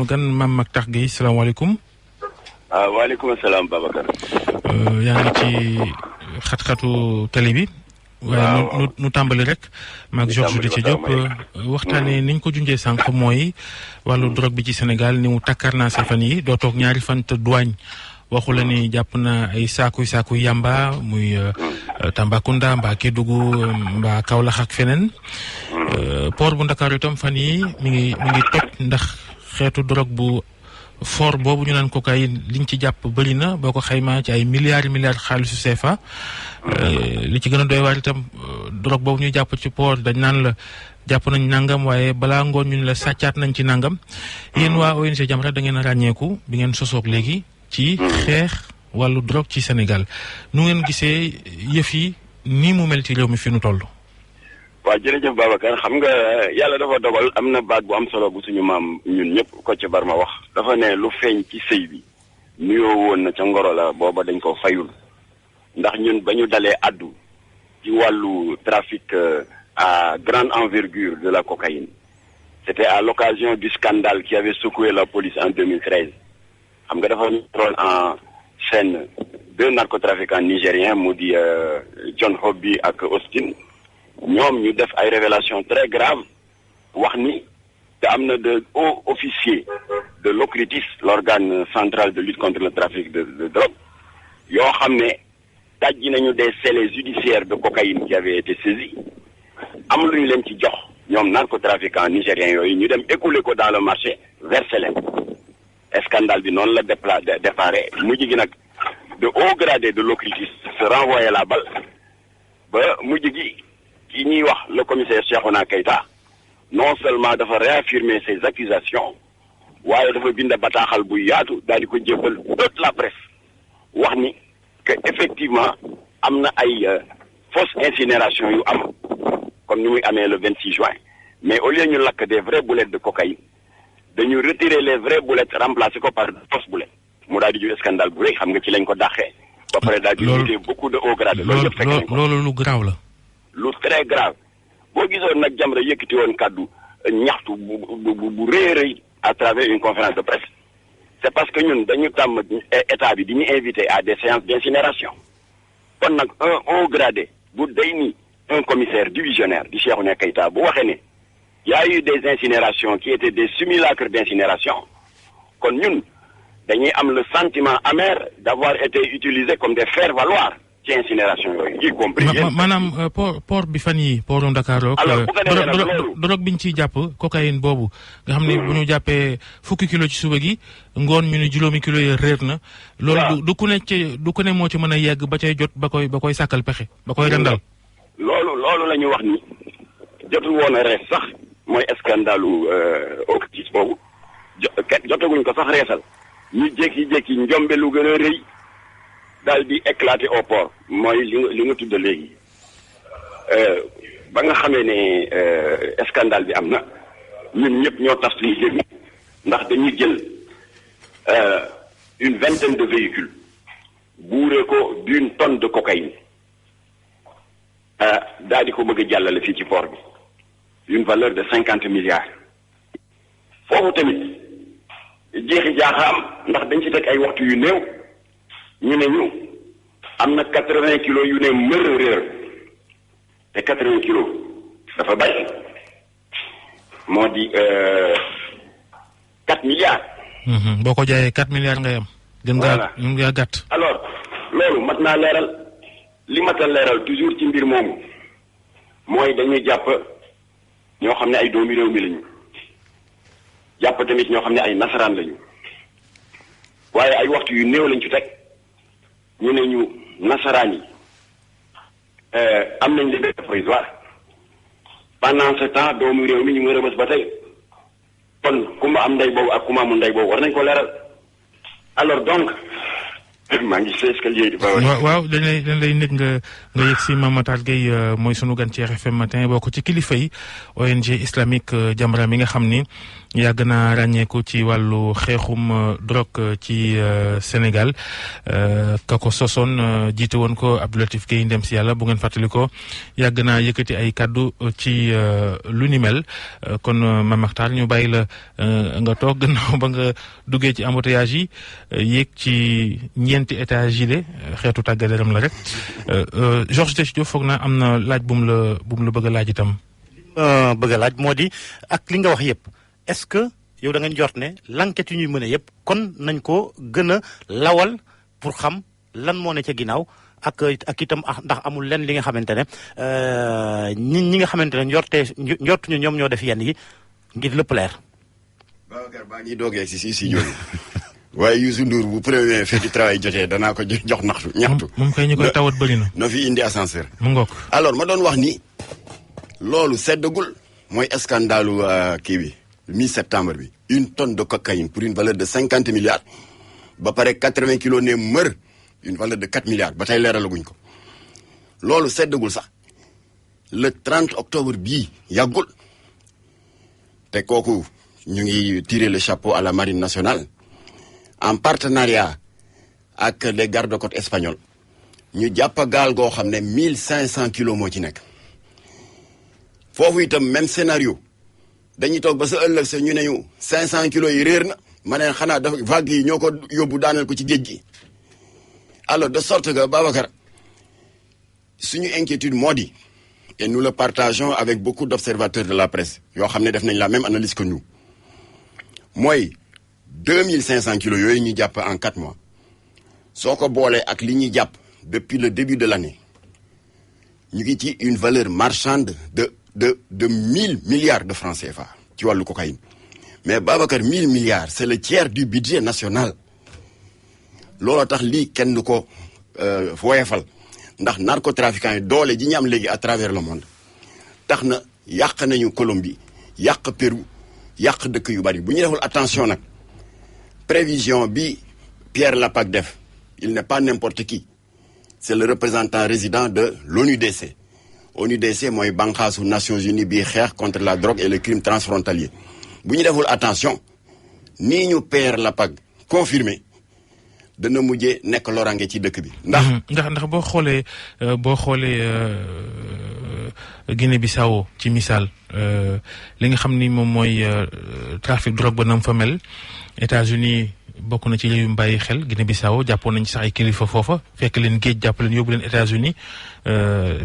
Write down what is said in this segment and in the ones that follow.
sama gan Mame Mactar Guèye salaamaaleykum. waaleykum salaam Babacar. yaa ngi ci xat-xatu télé bi. waaye nu tàmbali rek. maag Georges Déthié Diop waxtaanee niñ ko junjee sànq mooy wàllu drogue bi ci Sénégal ni mu takkarnaase fan yi doo toog ñaari fan te douane waxu la ni jàpp na ay saakuy yamba muy Tambacounda mbaa Kédougou mbaa Kaolack ak feneen. port bu Ndakaaru itam fan yi mi ngi toj ndax xeetu drogue bu fort boobu ñu naan cocaïne liñ ci jàpp bëri na boo ko xaymaa ci ay milliards xaalisu CFA. li ci gën a doy waar itam drogue boobu ñuy jàpp ci port dañ naan la jàpp nañ nangam waaye balaa ngoon ñu la sàccaat nañ ci nangam. yéen waa ONG Jamra da ngeen a ràññeeku bi ngeen sosoog léegi ci xeex wàllu drogue ci Sénégal nu ngeen gisee yëf yi nii mu mel ci réew mi fi nu toll. waaw jërëjëf Babacar xam nga yàlla dafa dogal am na baat bu am solo bu suñu maam ñun ñëpp Kocc Barma wax dafa ne lu feeñ ci sëy bi nuyoo woon na ca ngoro la booba dañ ko fayul ndax ñun ba ñu dalee addu ci wàllu trafic à grande envergure de la cocaïne c'était à l'occasion du scandale qui avait secoué la police en 2013 xam nga dafa mettroon en scène deux narcotrafiquants nigériens mu di John Hobby ak Austin ñoom ñu def ay révélations très graves wax ni te am na de hauts officiers de l'OCRTIS l'organe central de lutte contre le trafic de drogue yoo xam ne dajji nañu des scellés judiciaires de cocaïne qui avaient été saisis am lu ñu leen ci jox ñoom narcotrafiquants nigériens yooyu ñu dem écouler ko dans le marché verser leen scandale bi noonu la déparé mujj gi nag de haut gradé de l'OCRTIS se renvoyer la balle ba mujj gi ki ñuy wax le commissaire Cheikhouna Keita non seulement dafa réaffirmer ses accusations waaye dafa bind bataaxal bu yaatu daal di ko jébbal toute la presse wax ni que effectivement am na ay fausse incinération yu am comme ni muy amee le 26 juin mais au lieu ñu lakk des vraies boulettes de cocaïne dañu retirer les vraies boulettes remplacer ko par fausses boulettes mu daal di jur scandale bu rëy xam nga ci lañ ko dàqee ba pare daal di invité beaucoup de hauts grades loolu yëpp fekk nañ ko loolu lu grave la. lu très grave boo gisoon nag Jamra yëkkati woon kàddu ñaxtu bu rëy a rëy à travers une conférence de presse c'est parce que ñun dañu tàmm état bi di ñu invité à des séances d'incinération kon nag un haut gradé bu day ni un commissaire divisionnaire di Cheikhouna Keita bu waxee ne y a eu des incinérations qui étaient des simulacres d'incinération kon ñun dañuy am le sentiment amer d'avoir été utilisés comme des faire-valoir ci incinération yooyu y compris maanaam port bi fan yi portu Ndakaaru drogue bi ñu ciy jàpp cocaïne boobu nga xam ne bu ñu jàppee fukki kilo ci suba gi ngoon ñu ni juróomi kilo yi réer na loolu du ku ne moo ci mën a yegg ba cay jot ba koy sàkkal pexe ba koy rendal loolu la ñu wax ni jotul woon a rees sax mooy scandalu OCRTIS boobu jotaguñ ko sax reesal ñu jékki-jékki njombe lu gën a rëy daal di éclater au port mooy li nga tudd léegi ba nga xamee ne scandale bi am na ñun ñëpp ñoo tas suñu jéggi ndax dañuy jël une vingtaine de véhicules buuree ko d'une tonne de cocaïne daal di ko bëgg a jàllale fii ci port bi une valeur de 50 milliards foofu tamit jeexi jaaxa am ndax dañ ci teg ay waxtu yu néew ñu ne ñu am na 80 kilos yu ne mër réer te 80 kilos dafa bari moo di 4 milliards. boo ko jaayee 4 milliards ngay am. gën ngaa gàtt. alors loolu mat naa leeral li mat a leeral toujours ci mbir moomu mooy dañuy jàpp ñoo xam ne ay doomi réew mi lañu jàpp tamit ñoo xam ne ay nasaraan lañu waaye ay waxtu yu néew lañ ci teg. ñu ne ñu nasaraan yi am nañ liberté provisoire pendant ce temps doomu réew mi ñu ngi rëbës ba tey kon ku ma am ndey boobu ak ku ma amul ndey boobu war nañ ko leeral alors donc maa ngi si escalier di Babacar. waaw dañ lay nekk nga yegg si Mame Matar Gueye mooy sunu gan ci RFM matin bokk ci kilifa yi ONG islamique Jamra mi nga xam ni yàgg naa ràññeeku ci wàllu xeexum drogue ci Sénégal ka ko sosoon jiite woon ko Abdou Latif Gueye ndem si yàlla bu ngeen fàttali ko yàgg naa yëkkati ay kaddu ci lu ni mel kon Mame Matar ñu bàyyi la nga toog gannaaw ba nga duggee ci embouteillage yi yéeg ci ñeenti étage yi xeetu tàggaleeram la rek Georges Diop foog naa am na laaj bu mu la bëgg a laaj itam. bëgg a laaj moo di ak li nga wax yëpp est-ce que yow da nga jort ne l'enquête yu ñuy mën a yëpp kon nañ ko gën a lawal pour xam lan moo ne ca ginnaaw ak itam ndax amul lenn li nga xamante ne ñi nga xamante ne njortuñu ñoom ñoo def yenn yi ngir lépp leer. Babacar baa ngi doogee si studio waaye Youssou Ndour bu premier fait du travail jotee danaa ko jox ñaxtu. moom kay ñu koy tawat bëri na. no fi indi ascenseur. mu ngoog. alors ma doon wax ni loolu seddagul mooy scandalu kii bi mi-septembre bi. 1 tonne de cocaïne pour une valeur de 50 milliards ba pare 80 kilos ne mër une valeur de 4 milliards ba tey leeralaguñ ko loolu seddagul sax le 30 octobre bii yàggul te kooku ñu ngi tirer le chapeau à la marine nationale en partenariat ak les gardes-côtes espagnols ñu jàpp gaal goo xam ne 1500 kilos moo ci nekk foofu itam même scénario dañuy toog ba sa ëllëg sa ñu ne ñu 500 kilos yi réer na ma ne xanaa dafa vague yi ñoo ko yóbbu daaneel ko ci géej gi alors de sorte que Babacar suñu inquiétude moo di et nous le partageons avec beaucoup d'observateurs de la presse yoo xam ne def nañ la même analyse que nous mooy 2500 kilos yooyu ñu jàpp en 4 mois soo ko boolee ak li ñuy jàpp depuis le début de l'année ñu ngi ci une valeur marchande de 1000 milliards de francs CFA ci wàllu cocaïne mais Babacar 1000 milliards c'est le tiers du budget national looloo tax lii kenn du ko woyefal ndax narcotrafiquants yi doole ji ñu am léegi à travers le monde tax na yàq nañu Colombie yàq Pérou yàq dëkk yu bari bu ñu deful attention nag prévision bi Pierre Lapac def il n'est pas n'importe qui c'est le représentant résident de l'ONUDC ONUDC mooy banqaasu Nations Unies bi xeex contre la drogue et le crime transfrontalier bu ñu deful attention nii ñu Pierre Lapac confirmé dana mujjee nekk lorange ci dëkk bi. ndax boo xoolee Guinée-Bissau ci misaal li nga xam ni moom mooy trafic drogue ba nam fa mel États-Unis bokk na ci li ñu bàyyi xel Guinée-Bissau jàppoon nañ ci sax ay kilifa foofa fekk leen géej jàpp leen yóbbu leen États-Unis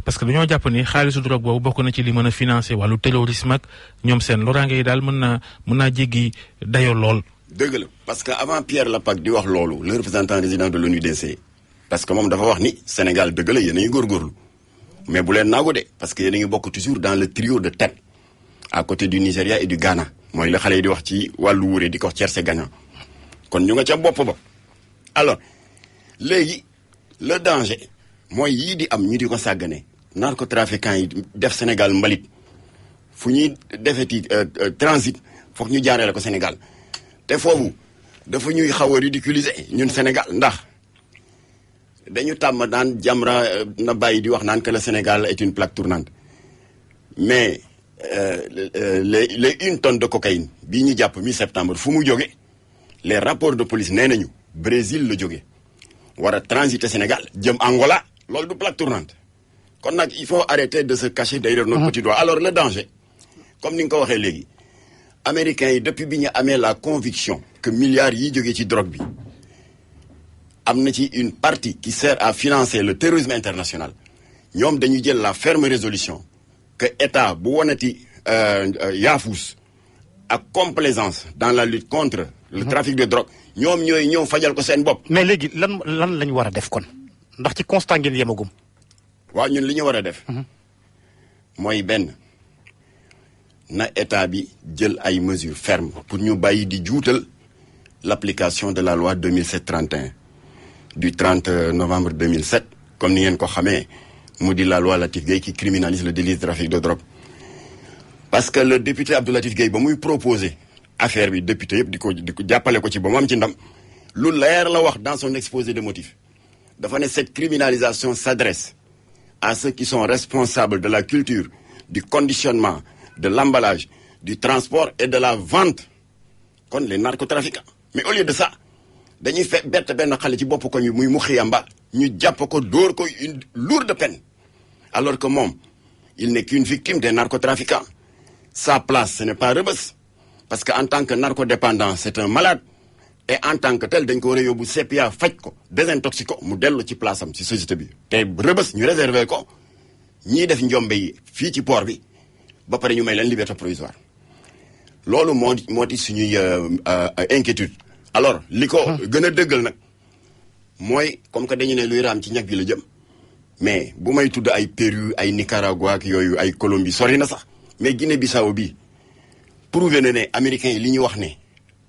parce que dañoo jàpp ni xaalisu drogue boobu bokk na ci li mën a financer wàllu terrorisme ak ñoom seen loraange yi daal mën naa jéggi dayoo lool. dëgg la parce que avant Pierre Lapac di wax loolu le représentant résident de l'ONUDC parce que moom dafa wax ni Sénégal dëgg la yéen a ngi góorgóorlu mais bu leen naagu de parce que yéen a ngi bokk toujours dans le trio de tête à côté du Nigeria et du Ghana mooy la xale yi di wax ci wàllu wuure di ko wax tiercé gagnant kon ñu nga ca bopp ba alors léegi le danger mooy yii di am ñu di ko sàggane narcotrafiquants yi def Sénégal mbalit fu ñuy defeti transit foog ñu jaaree ko Sénégal te foofu dafa ñuy xaw a ridiculiser ñun Sénégal ndax dañu tàmm daan Jamra na bàyyi di wax naan que le Sénégal est une plaque tournante mais les 1 tonne de cocaïne bii ñu jàpp mi-septembre fu mu jóge les rapports de police nee nañu Brésil la jóge war a transiter Sénégal jëm Angola loolu du plaque tournante kon nag il faut arrêter de se cacher derrière notre petit doigt alors le danger comme ni nga ko waxee léegi américains yi depuis bi ñu amee la conviction que milliards yi jógee ci drogue bi am na ci une partie qui sert à financer le terrorisme international ñoom dañu jël la ferme résolution que état bu wonati yaafus ak complaisance dans la lutte contre le trafic de drogue ñoom ñooy ñëw fajal ko seen bopp. mais léegi lan lañu war a def kon ndax ci constat ngeen yemagum. waaw ñun li ñu war a def. mooy benn na état bi jël ay mesures fermes pour ñu bàyyi di juutal l'application de la loi 2007-31 du 30 novembre 2007 comme ni ngeen ko xamee mu di la loi Latif Gueye qui criminalise le délit de trafic de drogue. parce que le député Abdou Latif Gueye ba muy proposé affaire bi député yëpp di ko jàppale ko ci ba mu am ci ndam lu leer la wax dans son exposé de motifs dafa ne cette criminalisation s'adresse à ceux qui sont responsables de la culture, du conditionnement, de l'emballage, du transport et de la vente kon les narcotrafiquants. Mais au lieu de ça dañuy bett benn xale ci bopp ko ñu muy muxi yamba ñu jàpp ko dóor ko une lourde peine alors que moom il n'est qu'une victime des narcotrafiquants. Sa place ce n'est pas Rebeuss parce que en tant que narcodépendant c'est un malade et en tant que tel dañ ko war a yóbbu CPA faj ko désintoxique ko mu dellu ci place am ci société bi te Rebeuss ñu réserver ko ñiy def njombe yi fii ci port bi ba pare ñu may leen liberté provisoire loolu moo di suñuy inquiétude. Alors li ko gën a dëggal nag mooy comme que dañu ne luy raam ci ñag bi la jëm mais bu may tudd ay Pérou ay Nicaragua ak yooyu ay Colombie sori na sax mais Guinée-Bissau bi prouvé na ne américains yi li ñu wax ne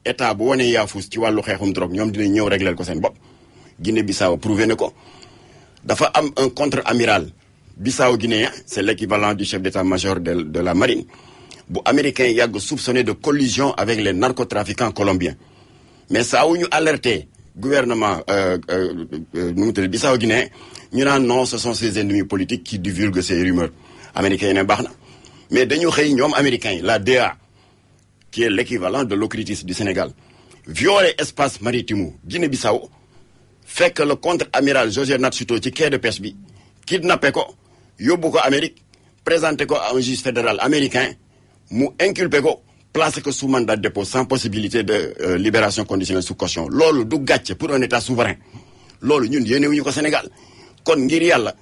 état bu wanee yaafus ci wàllu xeexum drogue ñoom dinañ ñëw régler ko seen bopp. Guinée-Bissau prouvé na ko dafa am un contre-amiral bissau-guinéen c'est l'équivalent du chef d'état-major de la marine bu américain yàgg soupçonné de collusion avec les narcotrafiquants colombiens mais saa wu ñu alerté gouvernement nu mu tudd bissau-guinéen ñu naan non ce sont ces ennemis politiques qui divulguent ces rumeurs américains yi ne baax na mais dañu xëy ñoom américains yi la DEA qui est l'équivalent de l'OCRTIS du Sénégal violer espace maritime Guinée-Bissau fekk le contre-amiral José Natsuto ci quai de pêche bi kidnappé ko yóbbu ko Amérique présenté ko à un juge fédéral américain mu inculpé ko placé ko sous mandat de dépôt sans possibilité de libération conditionnelle sous caution loolu du gàcce pour un état souverain loolu ñun yéenewuñu ko Sénégal kon ngir yàlla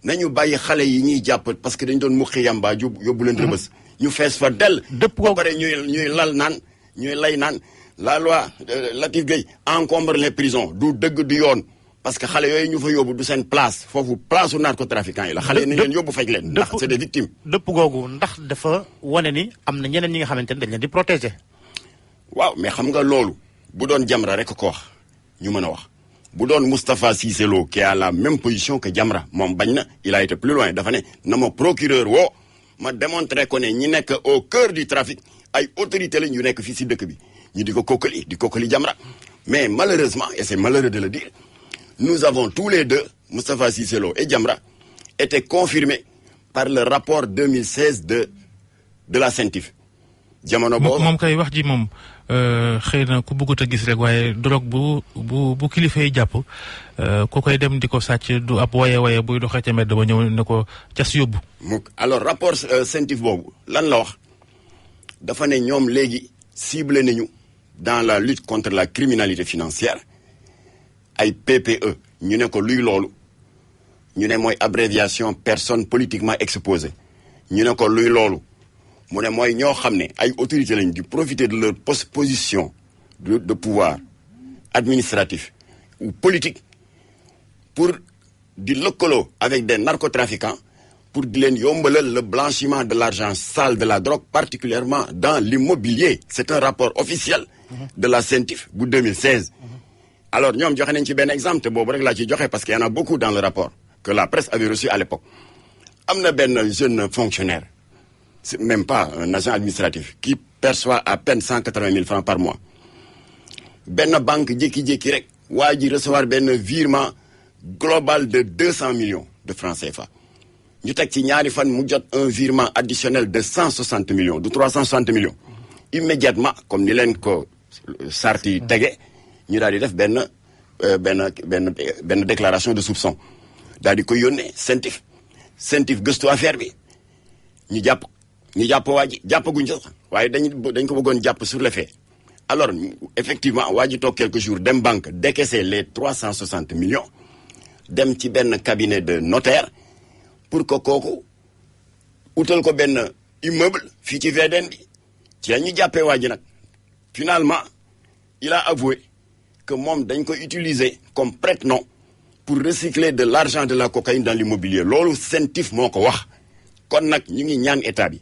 nañu bàyyi xale yi ñuy jàpp parce que dañu doon muqi yamba yóbbu leen Rebeuss ñu fees fa dell ba pare ñuy lay naan la loi Latif Gueye encombre les prisons du dëgg du yoon parce que xale yooyu ñu fa yóbbu du seen place foofu place u narcotrafiquants yi la xale yi nañ leen yóbbu faj leen ndax c'est des victimes dëpp googu ndax dafa wane ni am na ñeneen ñi nga xamante ne dañ leen di protéger. waaw mais xam nga loolu bu doon Jamra rek ko wax ñu mën a wax bu doon Moustapha Cissé Lo qui a la même position que Jamra moom bañ na il a été plus loin dafa ne na ma procureur woo ma démontrer ko ne ñi nekk au cœur du trafic ay autorités lañ yu nekk fii si dëkk bi ñu di ko kokkali Jamra mais malheureusement et c'est malheureux de le dire nous avons tous les deux Moustapha Cissé Lo et Jamra été confirmés par le rapport 2016 de la CENTIF jamono boobu moom kay wax ji moom xëy na ku bëggut a gis rek waaye drogue bu kilifa yi jàpp ku koy dem di ko sàcc du ab waye buy doxee ca mbedd ba ñëw ne ko cas yóbbu. alors rapport CENTIF boobu lan la wax dafa ne ñoom léegi ciblé nañu dans la lutte contre la criminalité financière ay PPE ñu ne ko luy loolu ñu ne mooy abréviation personne politiquement exposée ñu ne ko luy loolu mu ne mooy ñoo xam ne ay autorités lañ di profiter de leur position de pouvoir administratif ou politique pour di lëkkaloo avec des narcotrafiquants pour di leen yombalal le blanchiment de l'argent sale de la drogue particulièrement dans l'immobilier c'est un rapport officiel de la CENTIF bu 2016 alors ñoom joxe nañ ci benn exemple te boobu rek laa ciy joxe parce qu'il y en a beaucoup dans le rapport que la presse avait reçu à l'époque am na benn jeune fonctionnaire c'est même pas un agent administratif qui perçoit à peine 180 000 francs par mois benn banque jékki-jékki rek waa ji recevoir benn virement global de 200 millions de francs CFA ñu teg ci ñaari fan mu jot un virement additionnel de 160 millions de 360 millions immédiatement comme ni leen ko sarti tege ñu daal di def benn déclaration de soupçon daal di koy yónnee CENTIF gëstu affaire bi ñu jàpp waa ji jàppaguñ sax waaye dañ ko bëggoon jàpp sur le fait alors effectivement waa ji toog quelques jours dem banque décaisser les 360 millions dem ci benn cabinet de notaire pour que kooku utal ko benn immeuble fii ci VDN bi ci la ñu jàppee waa ji nag finalement il a avoué que moom dañ ko utiliser comme prête-nom pour recycler de l'argent de la cocaïne dans l'immobilier loolu CENTIF moo ko wax kon nag ñu ngi ñaan état bi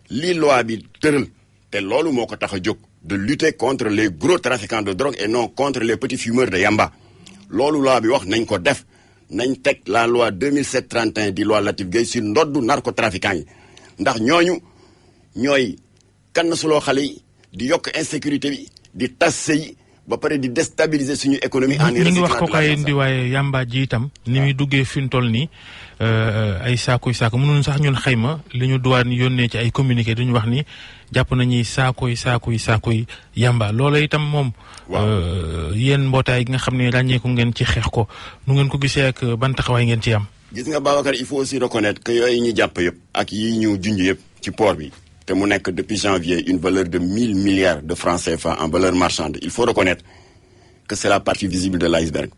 lii loi bi tëral te loolu moo ko tax a jóg de lutter contre les gros trafiquants de drogue et non contre les petits fumeurs de yamba loolu loi bi wax nañ ko def nañ teg la loi 2007-31 di loi Latif Gueye si ndoddu narcotrafiquants yi ndax ñooy kann suloo xale yi di yokk insécurité bi di tas sëy ba pare di déstabiliser suñu économie. en ñu ngi wax cocaïne di waaye yamba ji itam ni muy duggee fi mu toll nii ay saakuy saako mënuñu sax ñun xayma li ñu douane yónnee ci ay communiqué duñu wax ni jàpp nañuy saakuy yamba loola itam moom. yéen mbootaay gi nga xam ne ràññeeku ngeen ci xeex ko nu ngeen ko gisee ak ban taxawaay ngeen ci am. gis nga Babacar il faut aussi reconnaître que yooyu ñu jàpp yëpp ak yi ñu junj yëpp ci port bi te mu nekk depuis janvier une valeur de 1000 milliards de francs CFA en valeur marchande il faut reconnaître que c'est la partie visible de l'iceberg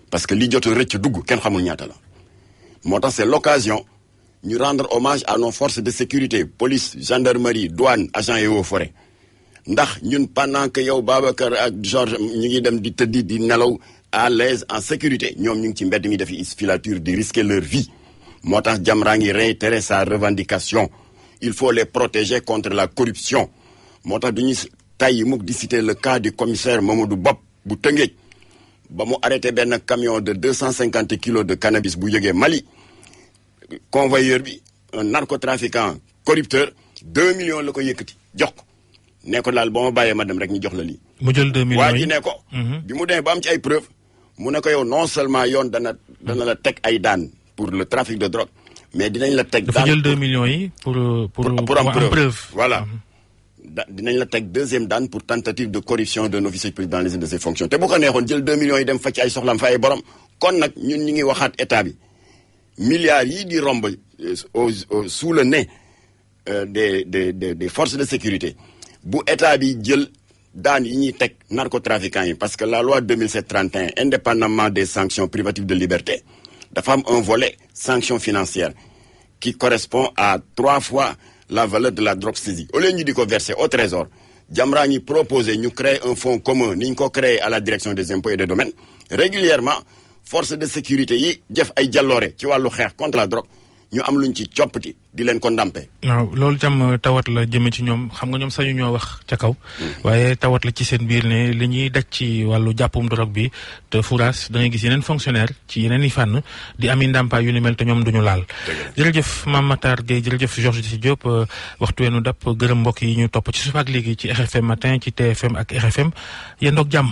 parce que li jot a rëcc dugg kenn xamul ñaata la moo tax c'est l'occasion ñu rendre hommage à nos forces de sécurité police gendarmerie douane agents et eaux et forêts ndax ñun pendant que yow Babacar ak Georges ñu ngi dem di tëddi di nelaw à l'aise en sécurité ñoom ñu ngi ci mbedd mi def filature di risquer leur vie moo tax Jamra ngi réitérer sa revendication il faut les protéger contre la corruption moo tax du ñu tàyyi mukk di citer le cas du commissaire Mamadou Bopp bu Tëngéej ba mu arrêté benn camion de 250 kilos de cannabis bu jógee Mali convoyeur bi un narcotrafiquant corrupteur 2 millions la ko yëkkati jox ko ne ko daal boo ma bàyyee ma dem rek ñu jox la lii. mu jël 2 millions waa ji ne ko. bi mu demee ba am ci ay preuves mu ne ko yow non seulement yoon dana la teg ay daan pour le trafic de drogue mais dinañ la teg. dafa jël 2 millions yi pour am preuve. voilà dinañ la teg deuxième daan pour tentative de corruption d'un officier de police dans l'exercice de ses fonctions te bu ko neexoon jël 2 millions yi dem fa ci ay soxlam fa ay borom kon nag ñun ñu ngi waxaat état bi milliards yi di romb sous le nez des forces de sécurité bu état bi jël daan yi ñuy teg narcotrafiquants yi parce que la loi 2007-31 indépendamment des sanctions privatives de liberté dafa am un volet sanction financière qui correspond à 3 fois la valeur de la drogue saisie au lieu ñu di ko verser au trésor Jamra ñi proposé ñu créer un fonds commun ni ñu ko créé à la direction des impôts et des domaines régulièrement force de sécurité yi jëf ay jàlloore ci wàllu xeex contre la drogue ñu am luñ ci coppati di leen ko ndàmpe. waaw loolu tam tawat la jëme ci ñoom xam nga ñoom sañu ñoo wax ca kaw. waaye tawat la ci seen biir ne li ñuy daj ci wàllu jàppum drogue bi te furaas da ngay gis yeneen fonctionnaire ci yeneen i fànn di ami ndàmpaay yu ni mel te ñoom duñu laal. jërëjëf Mame Matar Gueye jërëjëf Georges Diop waxtu weenu dàpp gërëm mbokk yi ñu topp ci suuf ak léegi ci RFM matin ci TFM ak RFM yéen doog jàmm.